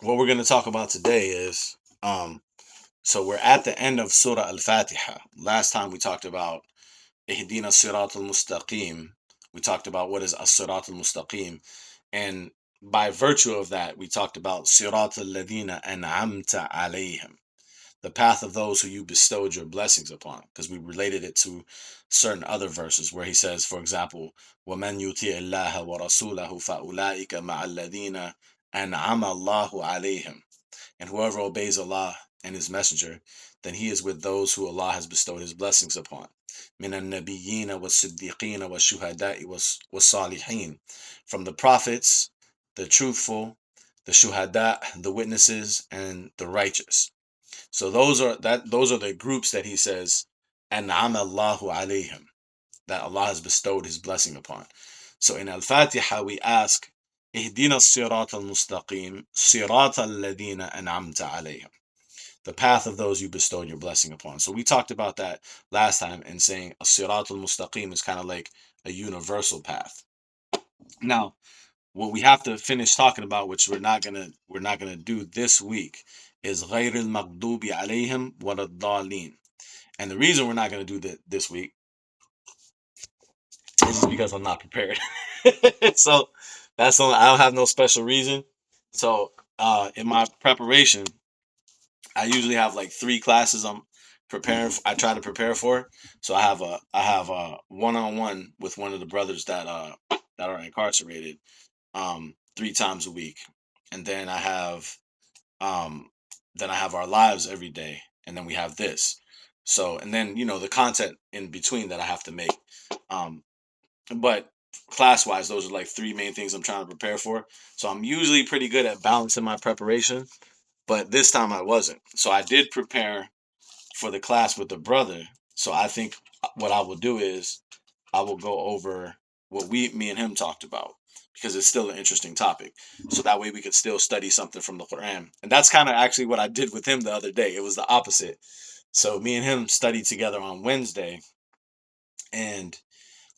what we're going to talk about today is so we're at the end of Surah Al-Fatiha. Last time we talked about Ihdina Sirat al-Mustaqim. We talked about what is As-Sirat al-Mustaqim. And by virtue of that, we talked about Sirat al-Ladina an'amta alayhim, the path of those who you bestowed your blessings upon, because we related it to certain other verses where he says, for example, وَمَنْ يُطِيعِ اللَّهَ وَرَسُولَهُ فَأُولَٰئِكَ مَعَ الَّذِينَ أَنْعَمَ اللَّهُ عَلَيْهِمْ. And whoever obeys Allah and His Messenger, then he is with those who Allah has bestowed His blessings upon. مِنَ النَّبِيِّينَ وَالصِّدِّيقِينَ وَالشُّهَدَاءِ وَالصَّالِحِينَ. From the prophets, the truthful, the shuhada, the witnesses, and the righteous. So those are the groups that he says, "An'ama Allahu alayhim," that Allah has bestowed His blessing upon. So in Al-Fatiha we ask, "Ihdina as-sirat al-mustaqim, sirat alladhina an'amta alayhim," the path of those you bestowed your blessing upon. So we talked about that last time and saying as-sirat al-mustaqim is kind of like a universal path. Now, what we have to finish talking about, which we're not gonna do this week, is غير المغضوب عليهم ولا الضالين. And the reason we're not gonna do that this week is just because I'm not prepared. So that's only, I don't have no special reason. So in my preparation, I usually have like three classes I'm preparing. I try to prepare for. So I have a one-on-one with one of the brothers that are incarcerated 3 times a week, and um then I have our lives every day, and then we have this. So and then the content in between that I have to make. Um, but class wise, those are like three main things I'm trying to prepare for. So I'm usually pretty good at balancing my preparation, but this time I wasn't. So I did prepare for the class with the brother. So I think what I will do is I will go over what me and him talked about, because it's still an interesting topic. So that way we could still study something from the Quran. And that's kind of actually what I did with him the other day. It was the opposite. So me and him studied together on Wednesday, and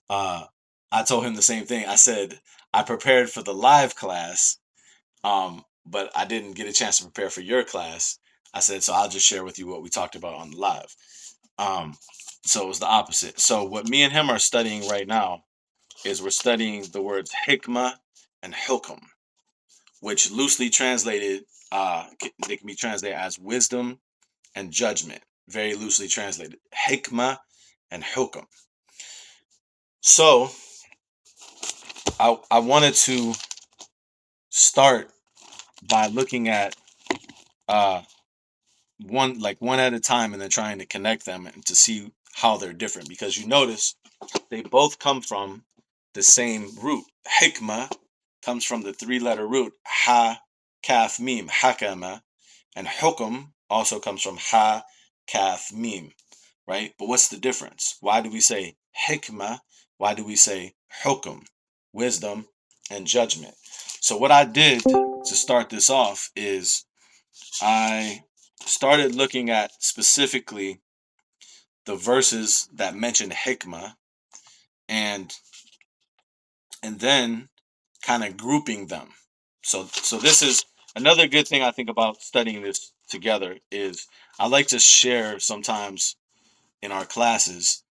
uh, I told him the same thing. I said I prepared for the live class, but I didn't get a chance to prepare for your class. I said, so I'll just share with you what we talked about on the live. Um, so it was the opposite. So what me and him are studying right now is we're studying the words hikmah and hukm, which loosely translated, they can be translated as wisdom and judgment. Very loosely translated, hikmah and hukm. So I wanted to start by looking at uh, one at a time, and then trying to connect them and to see how they're different, because you notice they both come from the same root. Hikmah comes from the three-letter root ha, kaf, mim, hakama, and hukum also comes from ha, kaf, mim, right? But what's the difference? Why do we say hikmah? Why do we say hukum? Wisdom and judgment. So what I did to start this off is I started looking at specifically the verses that mention hikmah, and then kind of grouping them. So this is another good thing I think about studying this together is I like to share sometimes in our classes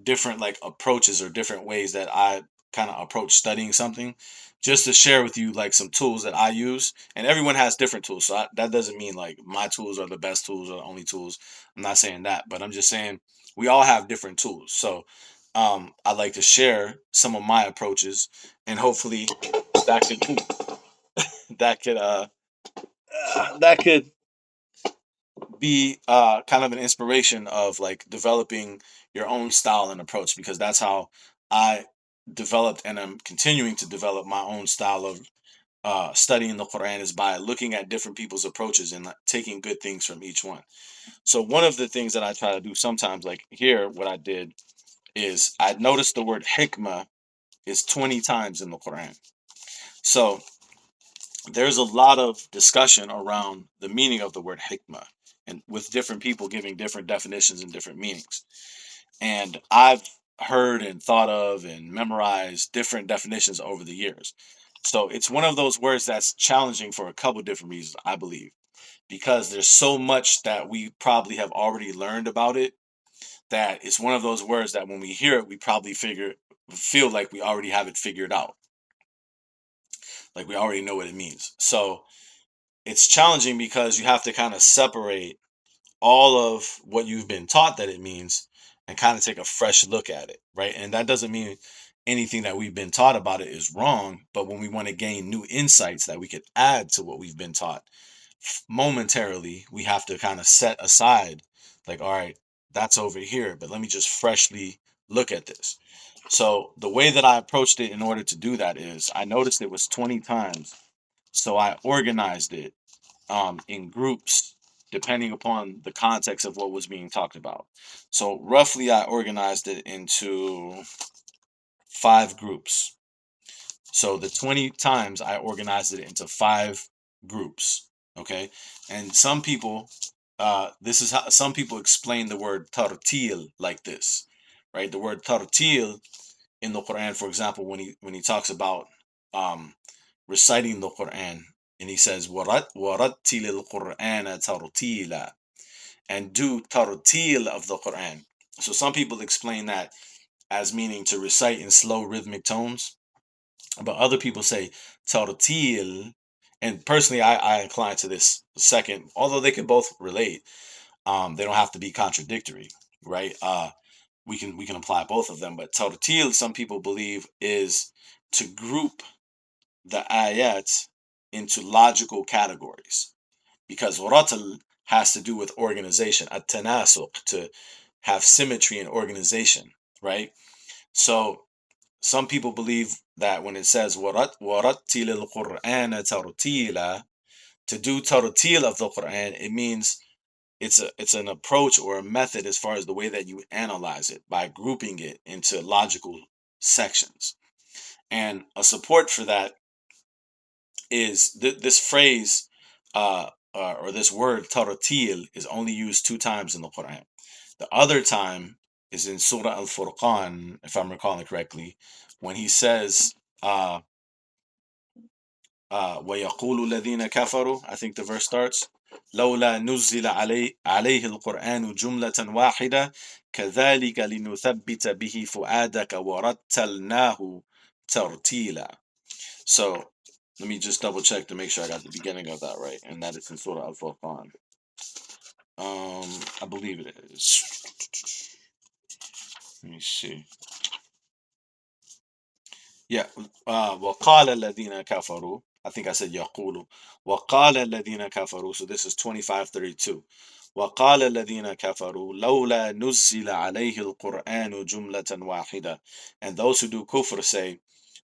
different like approaches or different ways that I kind of approach studying something, just to share with you like some tools that I use. And everyone has different tools, so that doesn't mean like my tools are the best tools or the only tools. I'm not saying that, but I'm just saying we all have different tools. So I like to share some of my approaches, and hopefully that could that could that could be kind of an inspiration of like developing your own style and approach, because that's how I developed and I'm continuing to develop my own style of studying the Quran, is by looking at different people's approaches and like, taking good things from each one. So one of the things that I try to do sometimes, like here, what I did is I noticed the word hikmah is 20 times in the Quran. So there's a lot of discussion around the meaning of the word hikmah, and with different people giving different definitions and different meanings. And I've heard and thought of and memorized different definitions over the years. So it's one of those words that's challenging for a couple different reasons, I believe, because there's so much that we probably have already learned about it that it's one of those words that when we hear it, we probably feel like we already have it figured out, like we already know what it means. So it's challenging because you have to kind of separate all of what you've been taught that it means and kind of take a fresh look at it, right? And that doesn't mean anything that we've been taught about it is wrong, but when we want to gain new insights that we could add to what we've been taught momentarily, we have to kind of set aside, like, all right, that's over here, but let me just freshly look at this. So the way that I approached it in order to do that is I noticed it was 20 times. So I organized it in groups depending upon the context of what was being talked about. So roughly, I organized it into 5 groups. So the 20 times I organized it into 5 groups. Okay, and some people, this is how some people explain the word tarteel like this, right? The word tarteel in the Quran, for example, when he talks about um, reciting the Quran, and he says warattil al-Qur'ana tartila, and do tartil of the Quran. So some people explain that as meaning to recite in slow rhythmic tones, but other people say tartil. And personally, I incline to this second, although they can both relate. They don't have to be contradictory, right? We can apply both of them, but tartil, some people believe, is to group the ayat into logical categories, because ratl has to do with organization, at tanasuq, to have symmetry and organization, right? So some people believe that when it says warattil al-Qur'ana tartila, to do tartil of the Quran, it means it's an approach or a method as far as the way that you analyze it by grouping it into logical sections. And a support for that is this phrase, or this word tartil is only used 2 times in the Quran. The other time is in Surah Al-Furqan, if I'm recalling correctly, when he says, وَيَقُولُ الَّذِينَ كَفَرُوا, I think the verse starts, لولا نزل عليه القرآن جملة واحدة كذلك لنثبت به فؤادك ورتلناه ترتيلا. So let me just double check to make sure I got the beginning of that right, and that is in Surah Al-Furqan. I believe it is. Let me see. Yeah. وقال الذين كفروا. I think I said يقولوا. وقال الذين كفروا. So this is 25:32. وقال الذين كفروا لولا نزل عليه القرآن جملة واحدة. And those who do kufr say,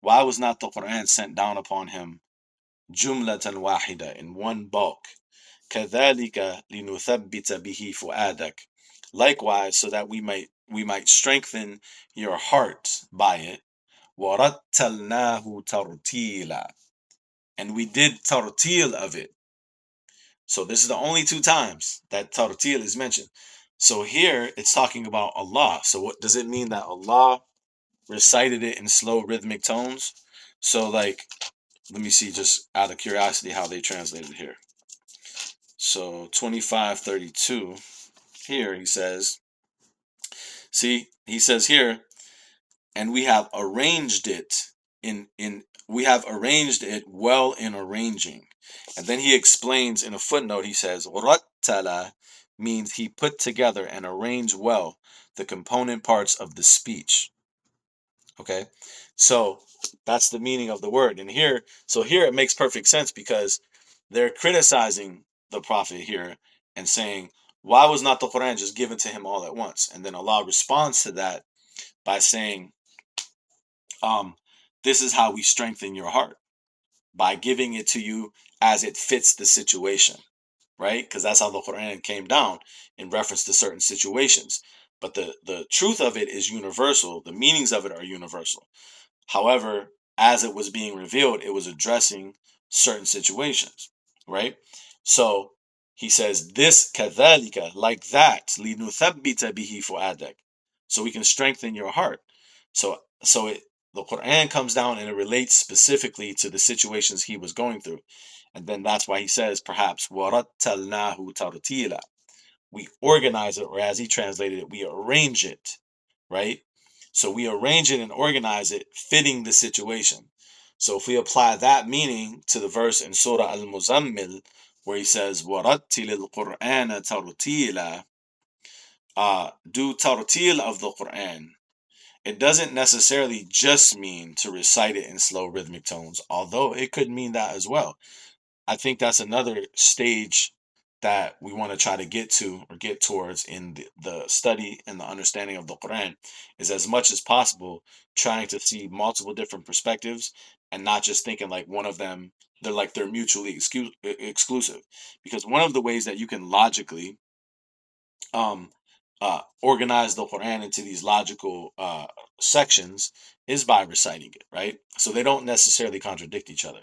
why was not the Quran sent down upon him جملة واحدة, in one bulk? كذلك لنثبت به فؤادك. Likewise, so that we might strengthen your heart by it. وَرَتَّلْنَاهُ تَرْتِيلًا. And we did tartil of it. So this is the only 2 times that tartil is mentioned. So here it's talking about Allah. So what does it mean that Allah recited it in slow rhythmic tones? So like, let me see, just out of curiosity, how they translated here. So 25:32 here he says here, and we have arranged it in we have arranged it well in arranging. And then he explains in a footnote, he says rattala means he put together and arranged well the component parts of the speech. Okay, so that's the meaning of the word. And here it makes perfect sense, because they're criticizing the prophet here and saying, why was not the Quran just given to him all at once? And then Allah responds to that by saying, um, this is how we strengthen your heart, by giving it to you as it fits the situation, right? Because that's how the Quran came down in reference to certain situations. But the truth of it is universal. The meanings of it are universal. However, as it was being revealed, it was addressing certain situations, right? So he says, this kadhalika, like that, linuthabbita bihi fuadak, so we can strengthen your heart. So the Quran comes down and it relates specifically to the situations he was going through. And then that's why he says, perhaps, وَرَتَّلْنَاهُ تَرْتِيلًا. We organize it, or as he translated it, we arrange it, right? So we arrange it and organize it fitting the situation. So if we apply that meaning to the verse in Surah Al-Muzammil, where he says, وَرَتِّلِ الْقُرْآنَ تَرْتِيلًا, do tarteel of the Quran. It doesn't necessarily just mean to recite it in slow rhythmic tones, although it could mean that as well. I think that's another stage that we want to try to get to or get towards in the study and the understanding of the Quran, is as much as possible trying to see multiple different perspectives and not just thinking like one of them, they're mutually exclusive. Because one of the ways that you can logically um, organize the Quran into these logical sections is by reciting it, right? So they don't necessarily contradict each other.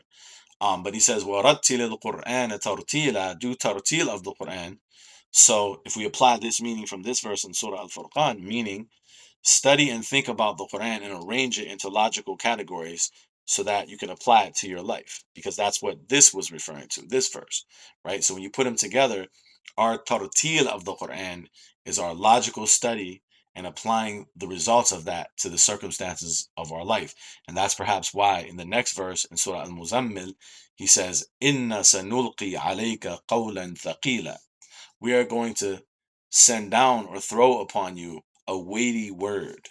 But he says, وَرَتِّلِ الْقُرْآنَ تَرْتِيلًا, do tartil of the Quran. So if we apply this meaning from this verse in Surah Al-Furqan, meaning study and think about the Quran and arrange it into logical categories so that you can apply it to your life, because that's what this was referring to, this verse, right? So when you put them together, our tartil of the Quran is our logical study and applying the results of that to the circumstances of our life. And that's perhaps why in the next verse in Surah Al-Muzammil, he says, Inna sanulqi alayka qawlan thaqila. We are going to send down or throw upon you a weighty word.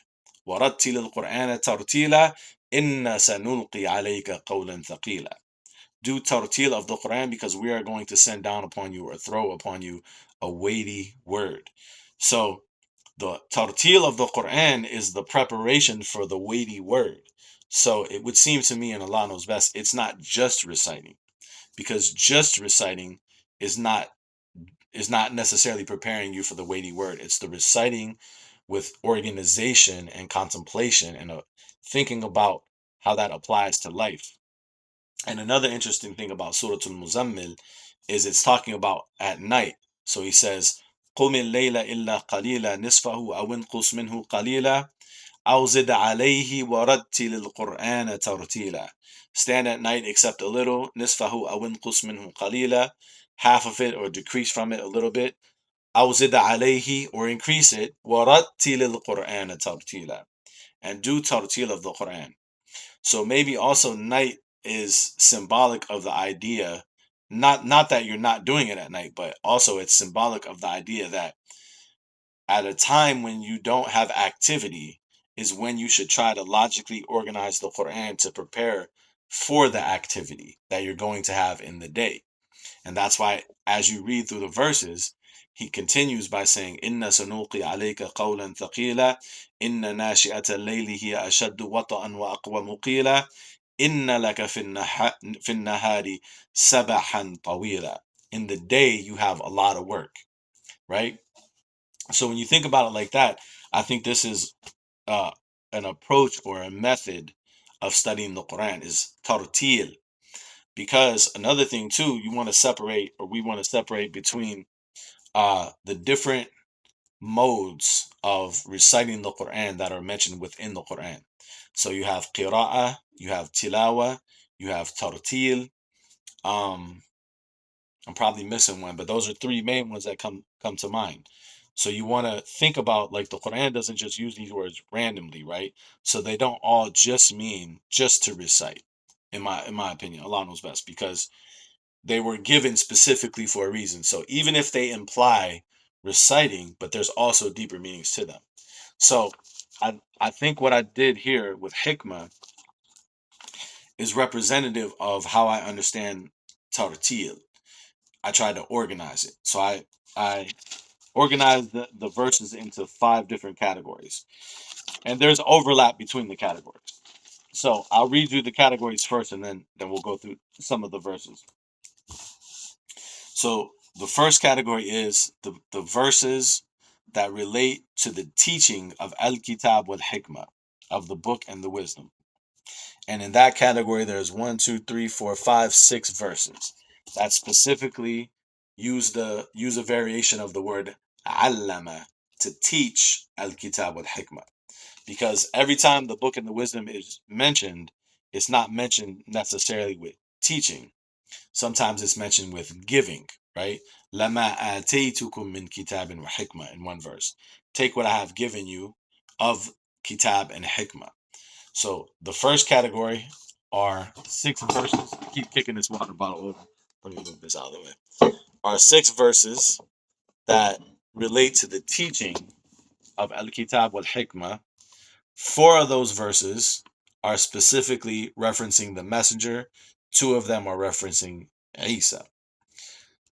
وَرَتِّلِ الْقُرْآنَ تَرْتِيلًا إِنَّا سَنُلْقِي عَلَيْكَ قَوْلًا ثَقِيلًا. Do tartil of the Quran, because we are going to send down upon you or throw upon you a weighty word. So the tartil of the Quran is the preparation for the weighty word. So it would seem to me, and Allah knows best, it's not just reciting, because just reciting is not necessarily preparing you for the weighty word. It's the reciting with organization and contemplation and thinking about how that applies to life. And another interesting thing about Surah Al-Muzammil is it's talking about at night. So he says, قُمِ اللَّيْلَ إِلَّا قَلِيلًا نِصْفَهُ أَوْ انْقُصْ مِنْهُ قَلِيلًا أَوْ زِدْ عَلَيْهِ وَرَتِّلِ الْقُرْآنَ تَرْتِيلًا. Stand at night except a little, نِصْفَهُ أَوْ انْقُصْ مِنْهُ قَلِيلًا, half of it or decrease from it a little bit, أَوْ زِدْ عَلَيْهِ, or increase it, وَرَتِّلِ الْقُرْآنَ تَرْتِيلًا, and do tartil of the Quran. So maybe also night is symbolic of the idea, not that you're not doing it at night, but also it's symbolic of the idea that at a time when you don't have activity is when you should try to logically organize the Quran to prepare for the activity that you're going to have in the day. And that's why as you read through the verses, he continues by saying, Inna sanulqi alayka qawlan thaqila, Inna nashi'ata al-layli hiya ashaddu wata'an wa aqwamu qila, Inna laka fin nahari sabahan tawila. In the day you have a lot of work, right? So when you think about it like that, I think this is uh, an approach or a method of studying the Quran is tartil. Because another thing too, you want to separate, or we want to separate between the different modes of reciting the Quran that are mentioned within the Quran. So you have qira'ah, you have tilawa, you have tartil. Um, I'm probably missing one, but those are three main ones that come to mind. So you want to think about, like, the Quran doesn't just use these words randomly, right? So they don't all just mean just to recite. In my opinion, Allah knows best, because they were given specifically for a reason. So even if they imply reciting, but there's also deeper meanings to them. So I think what I did here with Hikmah is representative of how I understand Tarteel. I tried to organize it. So I organized the verses into 5 different categories. And there's overlap between the categories. So I'll read you the categories first, and then we'll go through some of the verses. So the first category is the verses that relate to the teaching of Al-Kitab wal Hikmah, of the book and the wisdom. And in that category, there's 1, 2, 3, 4, 5, 6 verses that specifically use a variation of the word allama to teach Al-Kitab wal Hikmah. because every time the book and the wisdom is mentioned, it's not mentioned necessarily with teaching. Sometimes it's mentioned with giving, right? لَمَا آتَيْتُكُم مِّن كِتَابٍ وَحِكْمَةٍ in one verse. Take what I have given you of kitab and hikmah. So the first category are 6 verses. I keep kicking this water bottle over. Let me move this out of the way. Are 6 verses that relate to the teaching of Al-Kitab wal-Hikmah. 4 of those verses are specifically referencing the messenger. 2 of them are referencing Isa.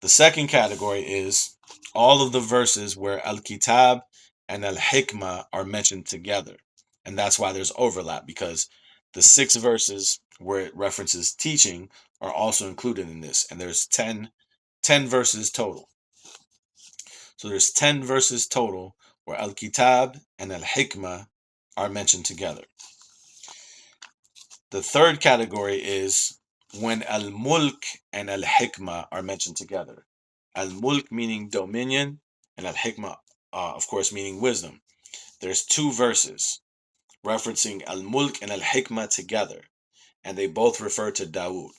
The second category is all of the verses where Al-Kitab and Al-Hikmah are mentioned together. And that's why there's overlap, because the 6 verses where it references teaching are also included in this. And there's 10 verses total. So there's 10 verses total where Al-Kitab and Al-Hikmah are mentioned together. The third category is when Al-Mulk and Al-Hikmah are mentioned together. Al-Mulk meaning dominion, and Al-Hikmah, of course, meaning wisdom. There's 2 verses referencing Al-Mulk and Al-Hikmah together, and they both refer to Dawood.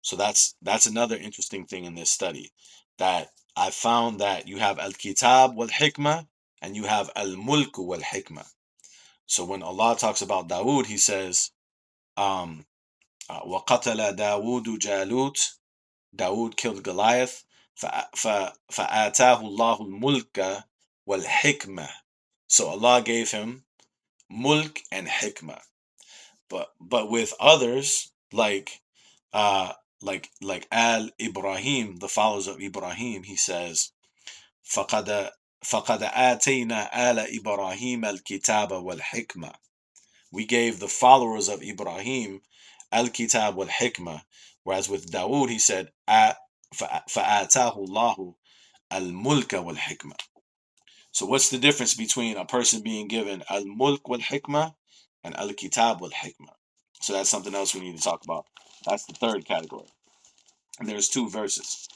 So that's another interesting thing in this study, that I found that you have Al-Kitab wal-Hikmah and you have Al-Mulk wal-Hikmah. So when Allah talks about Dawood, He says, وَقَتَلَ دَاوُودُ جَالُوتَ. Dawood killed Goliath. فَآتَاهُ اللَّهُ الْمُلْكَ وَالْحِكْمَةَ. So Allah gave him mulk and hikmah. But with others, like Al Ibrahim, the followers of Ibrahim, He says, فَقَدْ آتَيْنَا آلَ إِبْرَاهِيمَ الْكِتَابَ وَالْحِكْمَةَ. We gave the followers of Ibrahim al-Kitab wal-Hikmah. Whereas with Dawood, He said, فَآتَاهُ اللَّهُ الْمُلْكَ وَالْحِكْمَةَ. So what's the difference between a person being given al-Mulk wal-Hikmah and al-Kitab wal-Hikmah? So that's something else we need to talk about. That's the third category. And there's 2 verses.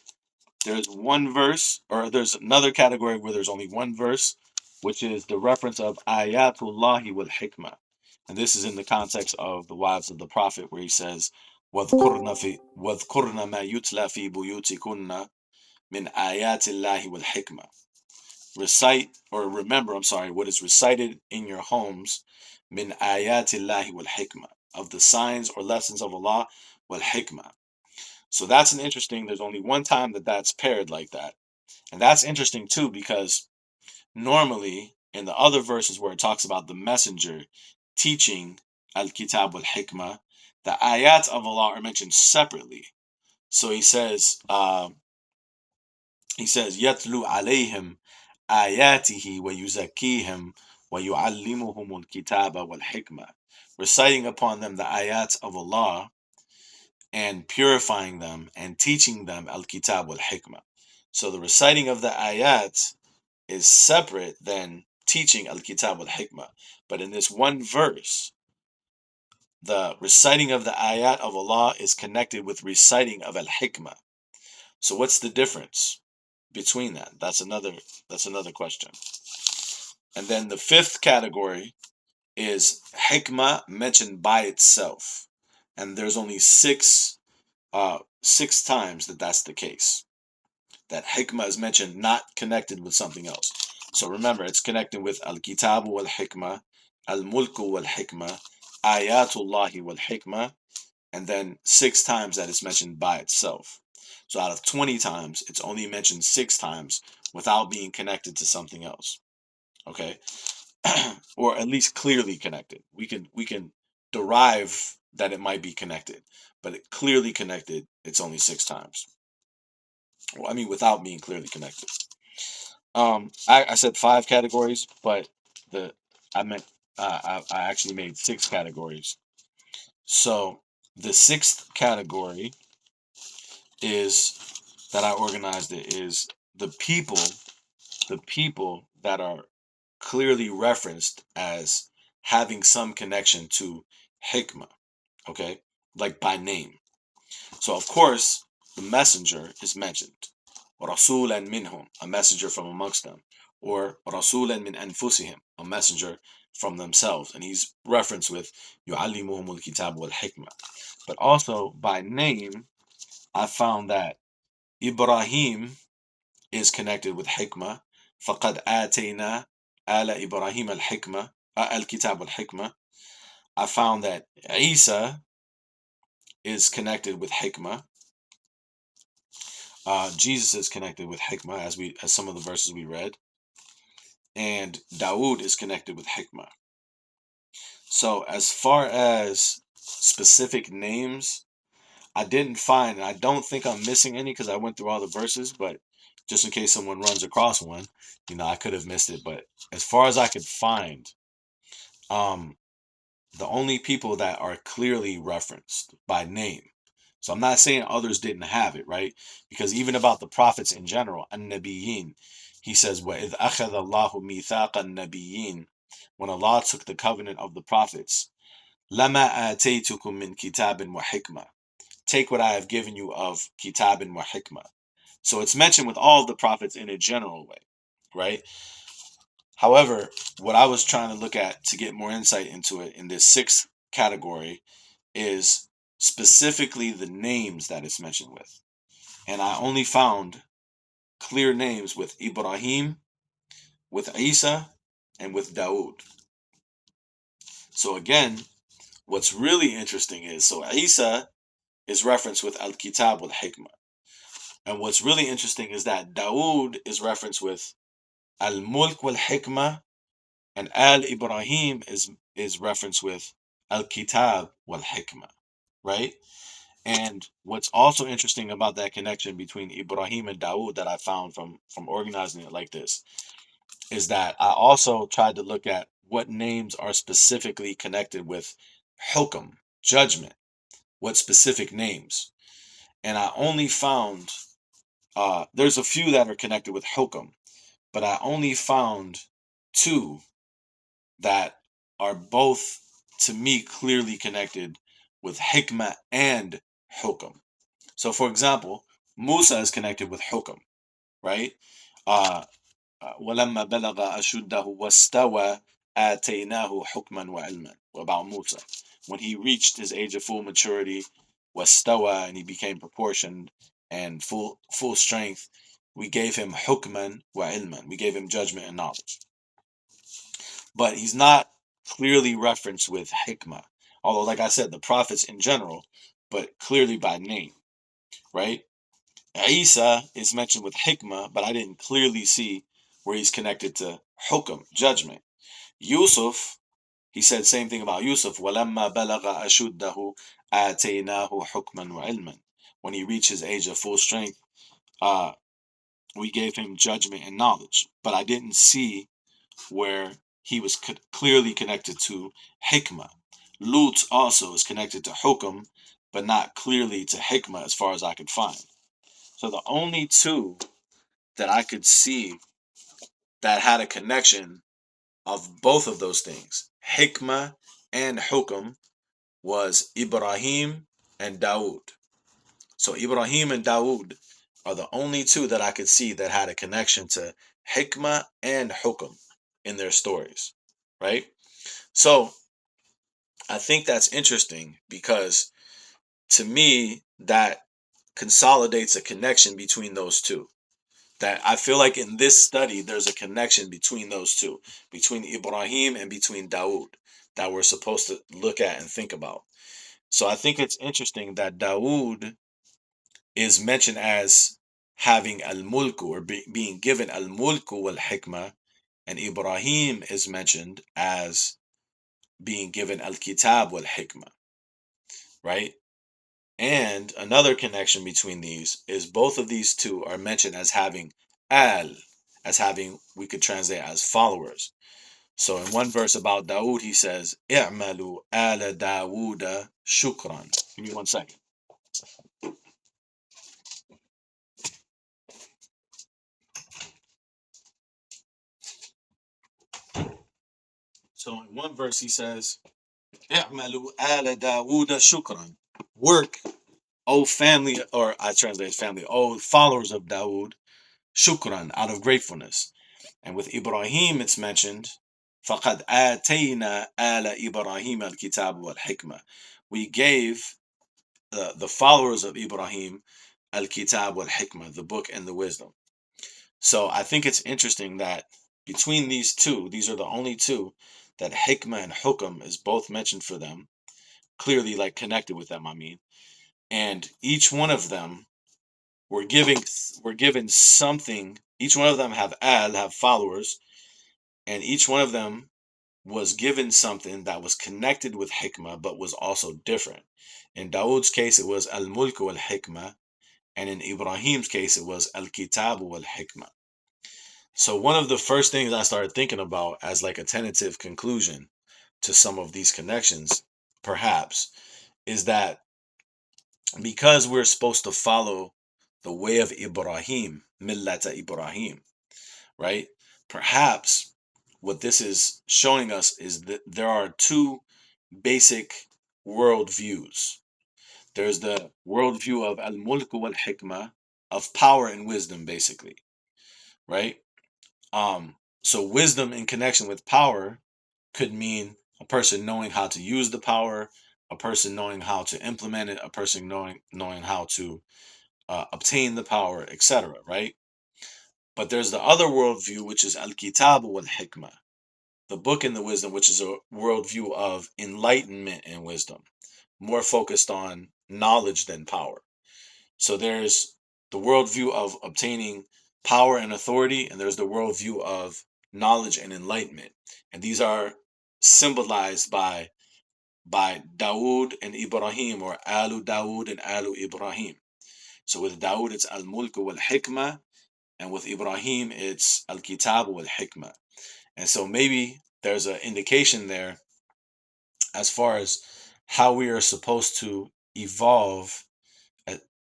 There's one verse, or there's another category where there's only one verse, which is the reference of Ayatullahi wal Hikmah. And this is in the context of the wives of the Prophet, where he says, وَاذْكُرْنَ مَا يُتْلَى فِي بُيُوتِكُنَّ مِنْ آيَاتِ اللَّهِ وَالْحِكْمَةِ. Recite, or remember, what is recited in your homes, min ayatillahi wal hikmah, of the signs or lessons of Allah, wal hikmah. So that's an interesting, there's only one time that that's paired like that. And that's interesting too, because normally in the other verses where it talks about the messenger teaching al-kitab wal-hikmah, the ayat of Allah are mentioned separately. So he says, يَتْلُو عَلَيْهِمْ آيَاتِهِ وَيُزَكِّيهِمْ وَيُعَلِّمُهُمُ الْكِتَابَ وَالْحِكْمَةَ. Reciting upon them the ayats of Allah and purifying them and teaching them al-kitab wal-hikmah. So the reciting of the ayat is separate than teaching al-kitab wal-hikmah. But in this one verse, the reciting of the ayat of Allah is connected with reciting of al-hikmah. So what's the difference between that? That's another question. And then the 5th category is hikmah mentioned by itself. And there's only 6 times that that's the case. That hikmah is mentioned not connected with something else. So remember, it's connected with al-kitabu wal-hikmah, al-mulku wal-hikmah, ayatullahi wal-hikmah, and then 6 times that it's mentioned by itself. So out of 20 times, it's only mentioned 6 times without being connected to something else. Okay? Or at least clearly connected. We can derive that it might be connected, but it clearly connected, it's only 6 times. Well, I mean, without being clearly connected. I said 5 categories, but I actually made 6 categories. So the 6th category is that I organized it is the people that are clearly referenced as having some connection to hikmah, okay, like by name. So of course the messenger is mentioned, rasulan minhum, a messenger from amongst them, or rasulan min anfusihim, a messenger from themselves, and he's referenced with يُعَلِّمُهُمُ الْكِتَابَ وَالْحِكْمَةَ. But also by name, I found that Ibrahim is connected with Hikmah. فَقَدْ آتَيْنَا آلَ إِبْرَاهِيمَ الْحِكْمَةَ الْكِتَابَ والحكمة. I found that Isa is connected with Hikmah. Jesus is connected with Hikmah, as some of the verses we read, and Dawood is connected with Hikmah. So as far as specific names, I didn't find, and I don't think I'm missing any because I went through all the verses, but just in case someone runs across one, I could have missed it. But as far as I could find, um, the only people that are clearly referenced by name. So I'm not saying others didn't have it, right? Because even about the prophets in general, an-nabiyyin, he says, وَإِذْ أَخَذَ اللَّهُ مِيثَاقَ النَّبِيِّينَ, when Allah took the covenant of the prophets, لَمَا آتَيْتُكُم مِّن كِتَابٍ وَحِكْمَةٍ, take what I have given you of kitab and hikmah. So it's mentioned with all of the prophets in a general way, right? However, what I was trying to look at to get more insight into it in this sixth category is specifically the names that it's mentioned with. And I only found clear names with Ibrahim, with Isa, and with Dawood. So again, what's really interesting is, so Isa is referenced with Al-Kitab wal-Hikmah. And what's really interesting is that Dawood is referenced with Al-Mulk wal-Hikmah, and Al-Ibrahim is referenced with Al-Kitab wal-Hikmah, right? And what's also interesting about that connection between Ibrahim and Dawood that I found from organizing it like this is that I also tried to look at what names are specifically connected with Hukm, judgment, what specific names. And I only found, there's a few that are connected with Hukm, but I only found two that are both, to me, clearly connected with Hikmah and Hukm. So, for example, Musa is connected with Hukm, right? Uh, وَلَمَّا بَلَغَ أَشُدَّهُ وَاسْتَوَى آتَيْنَاهُ حُكْمًا وَعِلْمًا. About Musa, when he reached his age of full maturity, wastawa, and he became proportioned and full strength, we gave him hukman wa ilman. We gave him judgment and knowledge. But he's not clearly referenced with hikmah. Although, like I said, the prophets in general, but clearly by name, right? Isa is mentioned with hikmah, but I didn't clearly see where he's connected to hukm, judgment. Yusuf, he said same thing about Yusuf. وَلَمَّا بَلَغَ أَشُدَّهُ آتَيْنَاهُ حُكْمًا وَعِلْمًا. When he reached his age of full strength, uh, we gave him judgment and knowledge. But I didn't see where he was clearly connected to hikmah. Lut also is connected to hukm, but not clearly to hikmah as far as I could find. So the only two that I could see that had a connection of both of those things, hikmah and hukm, was Ibrahim and Dawood. So Ibrahim and Dawood are the only two that I could see that had a connection to hikmah and hukm in their stories, right? So I think that's interesting because to me, that consolidates a connection between those two. That I feel like in this study, there's a connection between those two, between Ibrahim and between Dawood, that we're supposed to look at and think about. So I think it's interesting that Dawood is mentioned as having al-mulku, or being given al-mulku wal-hikmah, and Ibrahim is mentioned as being given al-kitab wal-hikmah, right? And another connection between these is both of these two are mentioned as having al, as having, we could translate as followers. So in one verse about Dawood, he says, "I'malu ala Dawuda shukran." Give me 1 second. So in one verse he says, "I'malu ala Dawuda shukran." Work, O family, or I translate family, O followers of Dawood, shukran, out of gratefulness. And with Ibrahim, it's mentioned فَقَدْ آتَيْنَا آلَ إِبْرَاهِيمَ الْكِتَابَ وَالْحِكْمَةَ. We gave the followers of Ibrahim al-Kitab wal-Hikmah, the book and the wisdom. So I think it's interesting that between these two, these are the only two that Hikmah and Hukam is both mentioned for them, clearly like connected with them, I mean. And each one of them were given something. Each one of them have followers, and each one of them was given something that was connected with hikmah but was also different. In Dawood's case, it was al-mulk wal hikmah, and in Ibrahim's case, it was al-kitab wal hikmah. So one of the first things I started thinking about as like a tentative conclusion to some of these connections, perhaps, is that because we're supposed to follow the way of Ibrahim, millata Ibrahim, right? Perhaps what this is showing us is that there are two basic worldviews. There's the worldview of al-mulk wal hikmah, of power and wisdom, basically, right? So wisdom in connection with power could mean a person knowing how to use the power, a person knowing how to implement it, a person knowing how to obtain the power, etc. Right? But there's the other worldview, which is al-kitab wal hikmah, the book and the wisdom, which is a worldview of enlightenment and wisdom, more focused on knowledge than power. So there's the worldview of obtaining power and authority, and there's the worldview of knowledge and enlightenment. And these are symbolized by Dawood and Ibrahim, or Alu Dawood and Alu Ibrahim. So with Dawood, it's Al Mulk wal Hikmah, and with Ibrahim, it's Al Kitab wal Hikmah. And so maybe there's an indication there as far as how we are supposed to evolve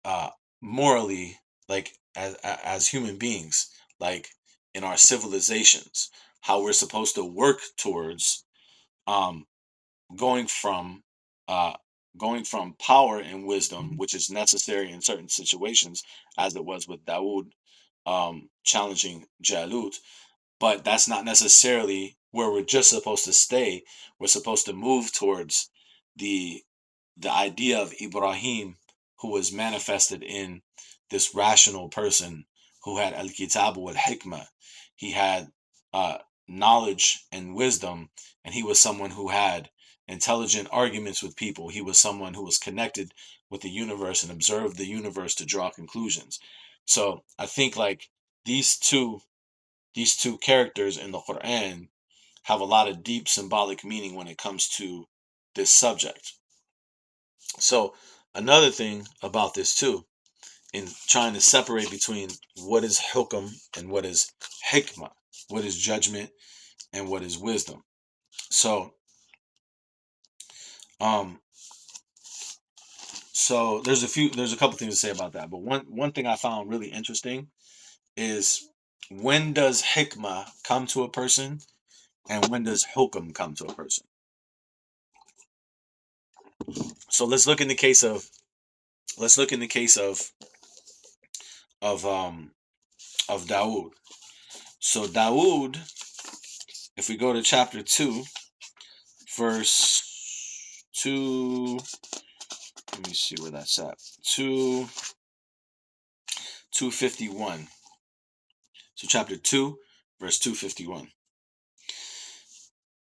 uh, morally, like as human beings, like in our civilizations, how we're supposed to work towards um, going from uh, going from power and wisdom, which is necessary in certain situations, as it was with Dawood challenging Jalut, but that's not necessarily where we're just supposed to stay. We're supposed to move towards the the idea of Ibrahim, who was manifested in this rational person who had al kitab wal hikmah. He had uh, knowledge and wisdom, and he was someone who had intelligent arguments with people. He was someone who was connected with the universe and observed the universe to draw conclusions. So I think like these two these two characters in the Quran have a lot of deep symbolic meaning when it comes to this subject. So another thing about this too, in trying to separate between what is hukam and what is hikmah, what is judgment and what is wisdom. So um there's a couple things to say about that. But one thing I found really interesting is, when does hikmah come to a person and when does hukam come to a person? So let's look in the case of um of Dawood. So Dawood, if we go to chapter 2, verse 2, let me see where that's at. 251. So chapter 2, verse 251.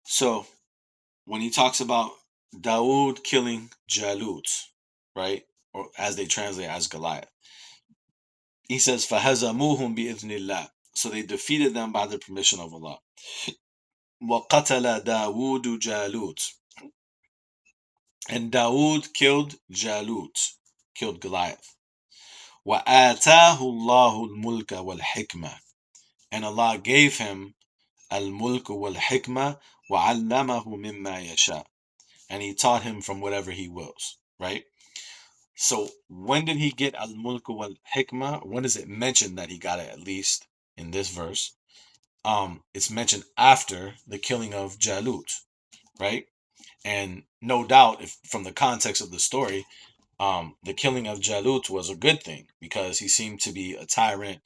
So when he talks about Dawood killing Jalut, right? Or as they translate as Goliath, he says, فَهَزَمُوهُمْ بِإِذْنِ اللَّهِ. So they defeated them by the permission of Allah. وَقَتَلَ دَاوُودُ جَالُوتَ. And Dawood killed Jalut, killed Goliath. وَآتَاهُ اللَّهُ الْمُلْكَ وَالْحِكْمَةَ. And Allah gave him al-mulk wal-hikmah وَعَلَّمَهُ مِمَّا يَشَاءُ. And he taught him from whatever he wills, right? So when did he get al-mulk wal-hikmah? When is it mentioned that he got it, at least in this verse? It's mentioned after the killing of Jalut, right? And no doubt, if from the context of the story, the killing of Jalut was a good thing because he seemed to be a tyrant.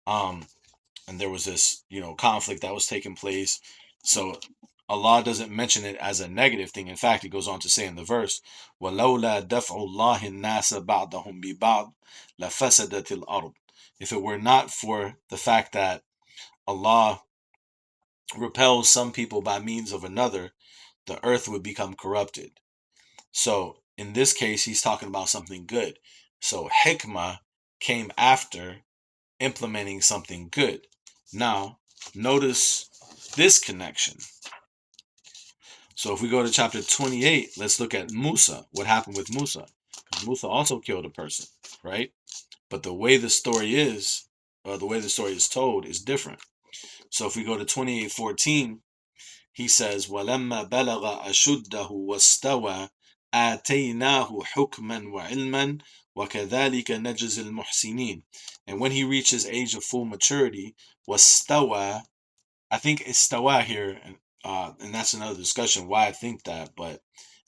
And there was this, conflict that was taking place. So Allah doesn't mention it as a negative thing. In fact, He goes on to say in the verse, وَلَوْلَا دَفْعُ اللَّهِ النَّاسَ بَعْضَهُمْ بِبَعْضٍ لَفَسَدَتِ الْأَرْضِ. If it were not for the fact that Allah repels some people by means of another, the earth would become corrupted. So in this case, He's talking about something good. So hikmah came after implementing something good. Now, notice this connection. So if we go to chapter 28, let's look at Musa. What happened with Musa? Because Musa also killed a person, right? But the way the story is, or the way the story is told, is different. So if we go to 28:14, he says, وَلَمَّا بَلَغَ أَشُدَّهُ وَاسْتَوَى آتَيْنَاهُ حُكْمًا وَعِلْمًا وَكَذَلِكَ نَجْزِي الْمُحْسِنِينَ. And when he reaches age of full maturity, وَاسْتَوَى, I think istawa here, and that's another discussion why I think that, but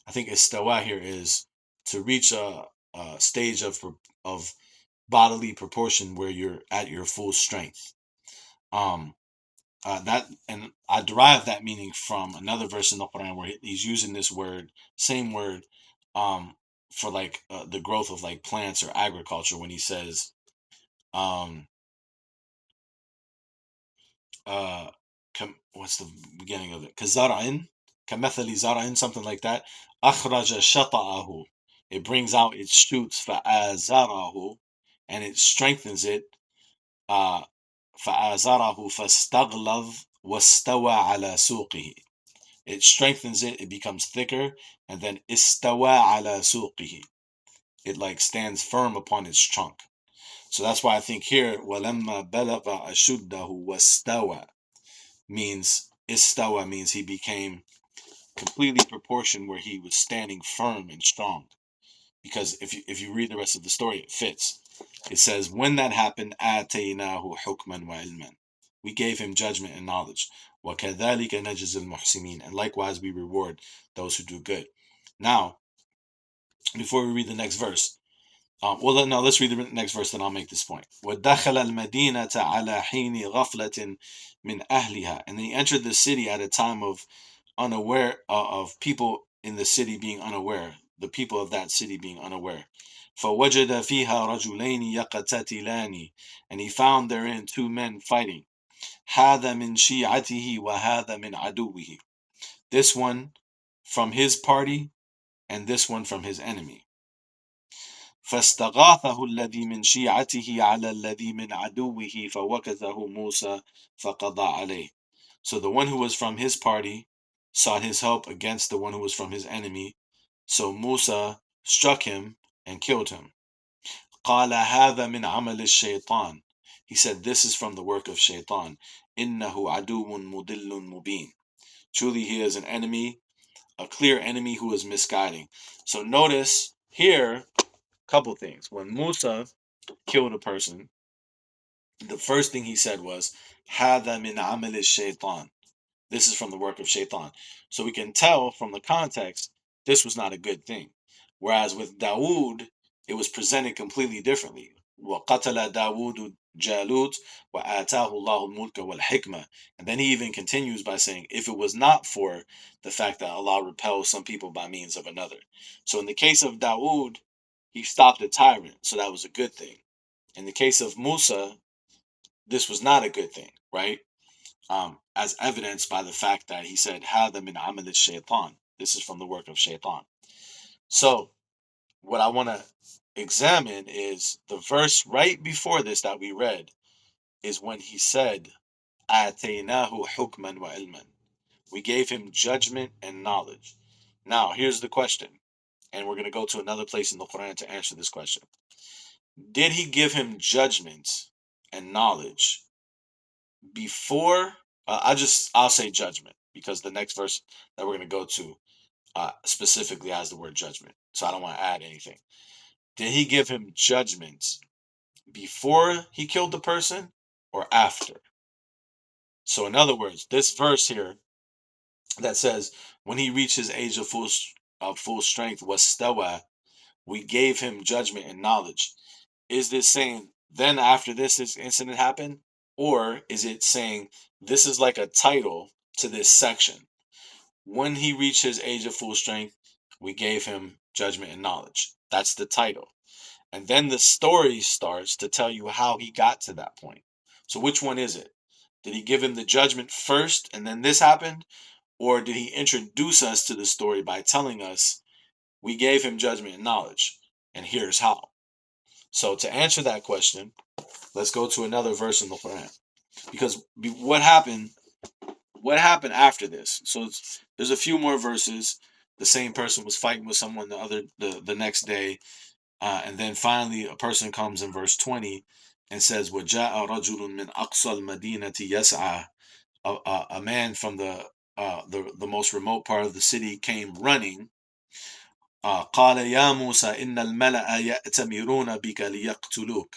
I think istawa here is to reach a stage of bodily proportion where you're at your full strength. That, and I derive that meaning from another verse in the Quran where he's using this word, same word, for like the growth of like plants or agriculture when he says, um, uh, what's the beginning of it? Kazara'in, kamethali zara'in, something like that. Akhraja shata'ahu. It brings out its shoots, fa'azarahu, and it strengthens it. Uh, فآزره فاستغلظ واستوى على سوقه. It strengthens it, it becomes thicker, and then istawa ala suqihi. It like stands firm upon its trunk. So that's why I think here, walamma balagha ashuddahu wastawa means istawa means he became completely proportioned where he was standing firm and strong. Because if you read the rest of the story, it fits. It says, when that happened, آتَيْنَاهُ حُكْمًا وَعِلْمًا. We gave him judgment and knowledge. وَكَذَلِكَ نَجْزِي الْمُحْسِنِينَ. And likewise we reward those who do good. Now, before we read the next verse, well, no, let's read the next verse, then I'll make this point. وَدَخَلَ الْمَدِينَةَ عَلَى حِينِ غَفْلَةٍ مِنْ أَهْلِهَا. And then he entered the city at a time of unaware of people in the city being unaware, the people of that city being unaware. فَوَجَدَ فِيهَا رَجُلَيْنِ يَقْتَتِلَانِ. And he found therein two men fighting. هَذَا مِنْ شِيعَتِهِ وَهَذَا مِنْ عَدُوِّهِ. This one from his party, and this one from his enemy. فاستغاثه الذي من شيعته على الذي من عدوه فوكزه موسى فقضى عليه. So the one who was from his party sought his help against the one who was from his enemy. So Musa struck him and killed him. قال هذا من عمل الشيطان. He said, this is from the work of Shaitan. إنه عدو مضل مبين. Truly he is an enemy, a clear enemy who is misguiding. So notice here, couple things. When Musa killed a person, the first thing he said was, هذا من عمل الشيطان. This is from the work of Shaitan. So we can tell from the context, this was not a good thing. Whereas with Dawood, it was presented completely differently. وَقَتَلَ دَاوُودُ جَالُوتَ وَآتَاهُ اللَّهُ الْمُلْكَ وَالْحِكْمَةَ. And then he even continues by saying, if it was not for the fact that Allah repels some people by means of another. So in the case of Dawood, he stopped a tyrant, so that was a good thing. In the case of Musa, this was not a good thing, right? As evidenced by the fact that he said, هَذَا مِنْ عَمَلِ الشَّيْطَانِ. This is from the work of Shaitan. So, what I want to examine is the verse right before this that we read is when he said, آتَيْنَاهُ حُكْمًا وَعِلْمًا. We gave him judgment and knowledge. Now, here's the question, and we're going to go to another place in the Quran to answer this question. Did he give him judgment and knowledge before? I'll say judgment because the next verse that we're going to go to specifically has the word judgment, so I don't want to add anything. Did he give him judgment before he killed the person or after? So in other words, this verse here that says when he reached his age of full strength was stawa, we gave him judgment and knowledge. Is this saying then after this incident happened, or is it saying this is like a title to this section. When he reached his age of full strength, we gave him judgment and knowledge. That's the title. And then the story starts to tell you how he got to that point. So which one is it? Did he give him the judgment first and then this happened? Or did he introduce us to the story by telling us we gave him judgment and knowledge, and here's how? So to answer that question, let's go to another verse in the Quran. Because what happened? What happened after this? So there's a few more verses. The same person was fighting with someone the next day, and then finally a person comes in verse 20 and says, "وَجَاءَ رَجُلٌ مِنْ أَقْصَى الْمَدِينَةِ يَسْعَى." A man from the most remote part of the city came running. قال يا موسى إن الملأ يأتمرون بك ليقتلوك.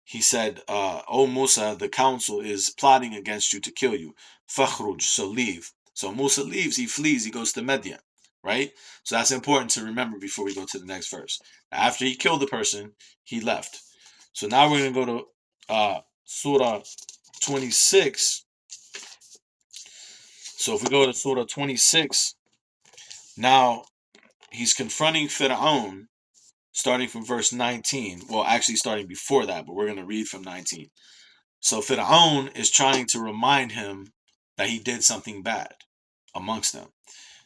He said, "O Musa, the council is plotting against you to kill you. فَخْرُجْ, so leave." So Musa leaves, he flees, he goes to Midian, right? So that's important to remember before we go to the next verse. After he killed the person, he left. So now we're going to go to Surah 26. So if we go to Surah 26, now he's confronting Fir'aun starting from verse 19. Well, actually starting before that, but we're going to read from 19. So Fir'aun is trying to remind him that he did something bad amongst them.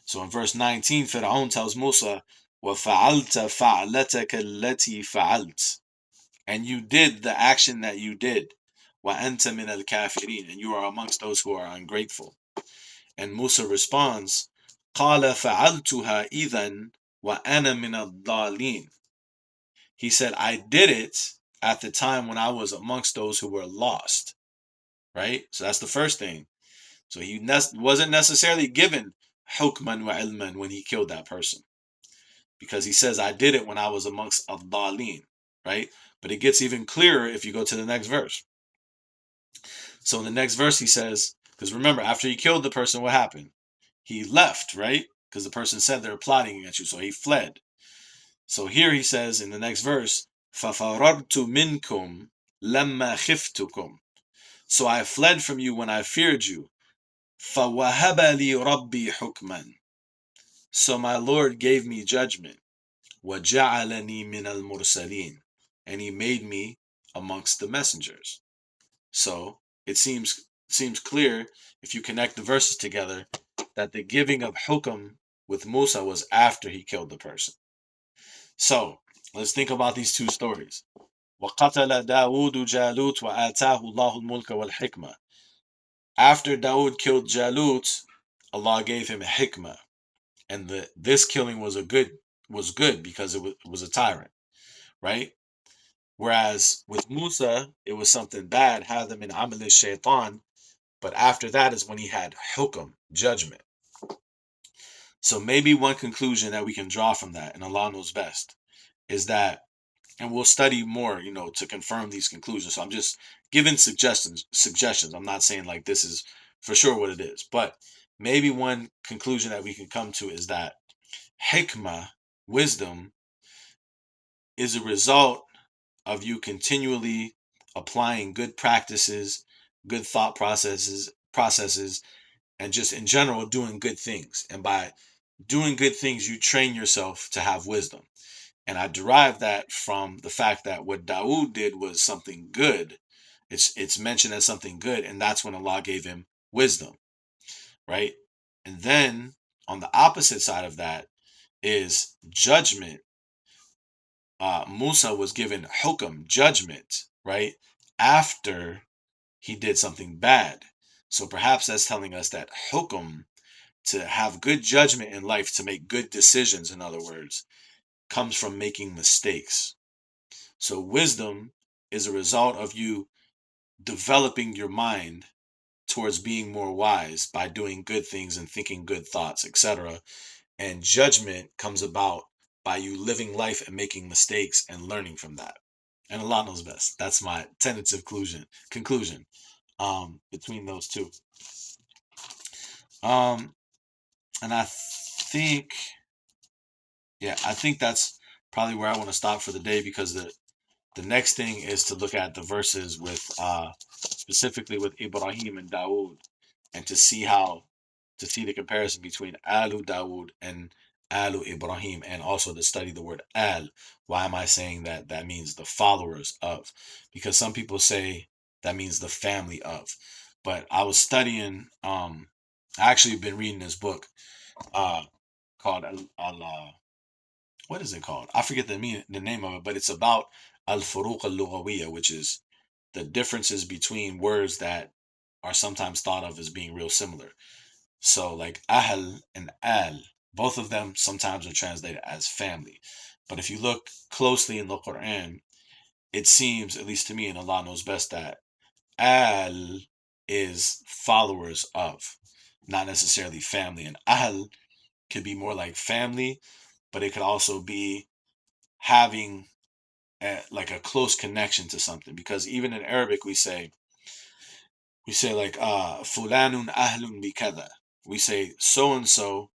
So in verse 19, Fir'aun tells Musa, وَفَعَلْتَ فَعْلَتَكَ الَّتِي فَعَلْتَ, and you did the action that you did. وَأَنْتَ مِنَ الْكَافِرِينَ, and you are amongst those who are ungrateful. And Musa responds, قَالَ فَعَلْتُهَا إِذًا وَأَنَا مِنَ الضَّالِينَ. He said, I did it at the time when I was amongst those who were lost. Right? So that's the first thing. So he wasn't necessarily given hukman wa ilman when he killed that person. Because he says, I did it when I was amongst ad-dalin. Right? But it gets even clearer if you go to the next verse. So in the next verse he says, because remember, after he killed the person, what happened? He left, right? Because the person said they were plotting against you, so he fled. So here he says in the next verse, فَفَرَرْتُ مِنْكُمْ لَمَّا خِفْتُكُمْ. So I fled from you when I feared you. فَوَهَبَ لِي رَبِّي حُكْمًا. So my Lord gave me judgment. وَجَعَلَنِي مِنَ الْمُرْسَلِينَ. And he made me amongst the messengers. So it seems clear, if you connect the verses together, that the giving of hukm with Musa was after he killed the person. So let's think about these two stories. وَقَتَلَ دَاوُودُ جَالُوتَ وَآتَاهُ اللَّهُ الْمُلْكَ وَالْحِكْمَةَ. After Dawood killed Jalut, Allah gave him hikmah, and this killing was good because it was a tyrant, right? Whereas with Musa, it was something bad, هَذَا مِنْ عَمَلِ الشَّيْطَانِ, but after that is when he had hukm, judgment. So maybe one conclusion that we can draw from that, and Allah knows best, is that, and we'll study more, to confirm these conclusions. So I'm just giving suggestions. I'm not saying like this is for sure what it is, but maybe one conclusion that we can come to is that hikmah, wisdom, is a result of you continually applying good practices, good thought processes, and just in general doing good things. And by doing good things, you train yourself to have wisdom. And I derive that from the fact that what Dawood did was something good. It's mentioned as something good, and that's when Allah gave him wisdom, right? And then on the opposite side of that is judgment. Musa was given hukam, judgment, right? After he did something bad. So perhaps that's telling us that hukam, to have good judgment in life, to make good decisions, in other words, comes from making mistakes. So wisdom is a result of you developing your mind towards being more wise by doing good things and thinking good thoughts, etc. And judgment comes about by you living life and making mistakes and learning from that. And Allah knows best. That's my tentative conclusion between those two. And I think that's probably where I want to stop for the day, because the next thing is to look at the verses with specifically with Ibrahim and Dawood, and to see how to see the comparison between Alu Dawood and Alu Ibrahim, and also to study the word Al. Why am I saying that? That means the followers of, because some people say that means the family of. But I was studying. I actually been reading this book uh, called what is it called? I forget the name of it, but it's about al furuq al lughawiyya, which is the differences between words that are sometimes thought of as being real similar. So like ahl and al, both of them sometimes are translated as family. But if you look closely in the Quran, it seems, at least to me, and Allah knows best, that al is followers of, not necessarily family. And ahl could be more like family, but it could also be having like a close connection to something. Because even in Arabic, we say like fulanun ahlun bikada. We say so and so.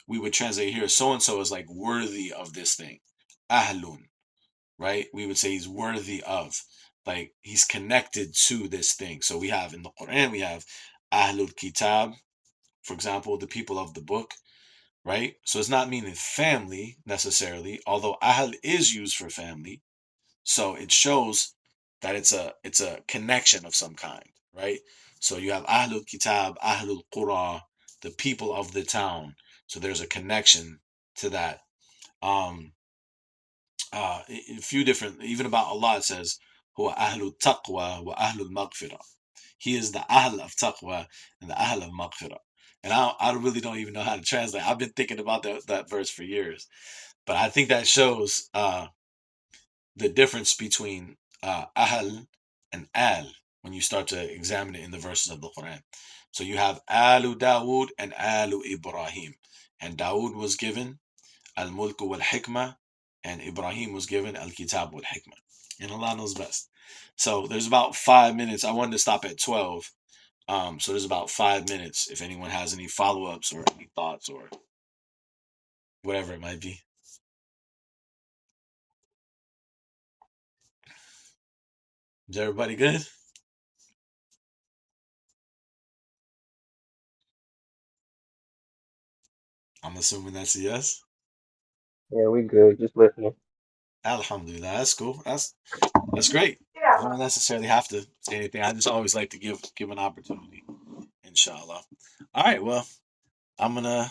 We would translate here so and so is like worthy of this thing. Ahlun, right? We would say he's worthy of, like he's connected to this thing. So we have in the Quran, we have ahlul kitab, for example, the people of the book, right? So it's not meaning family necessarily, although ahl is used for family. So it shows that it's a connection of some kind, right? So you have Ahlul Kitab, Ahlul Qura, the people of the town. So there's a connection to that. Um, a few different, even about Allah, it says, "Huwa Ahlul Taqwa wa Ahlul Maghfirah." He is the Ahl of Taqwa and the Ahl of Maghfirah. And I really don't even know how to translate. I've been thinking about that verse for years, but I think that shows the difference between ahl and al when you start to examine it in the verses of the Quran. So you have alu Dawood and alu Ibrahim, and Dawood was given al mulk wal hikmah, and Ibrahim was given al kitab wal hikmah. And Allah knows best. So there's about 5 minutes. I wanted to stop at 12. So there's about 5 minutes if anyone has any follow ups or any thoughts or whatever it might be. Is everybody good? I'm assuming that's a yes. Yeah, we good. Just listening. Alhamdulillah, that's cool. That's great. I don't necessarily have to say anything. I just always like to give an opportunity. Inshallah. All right. Well, I'm gonna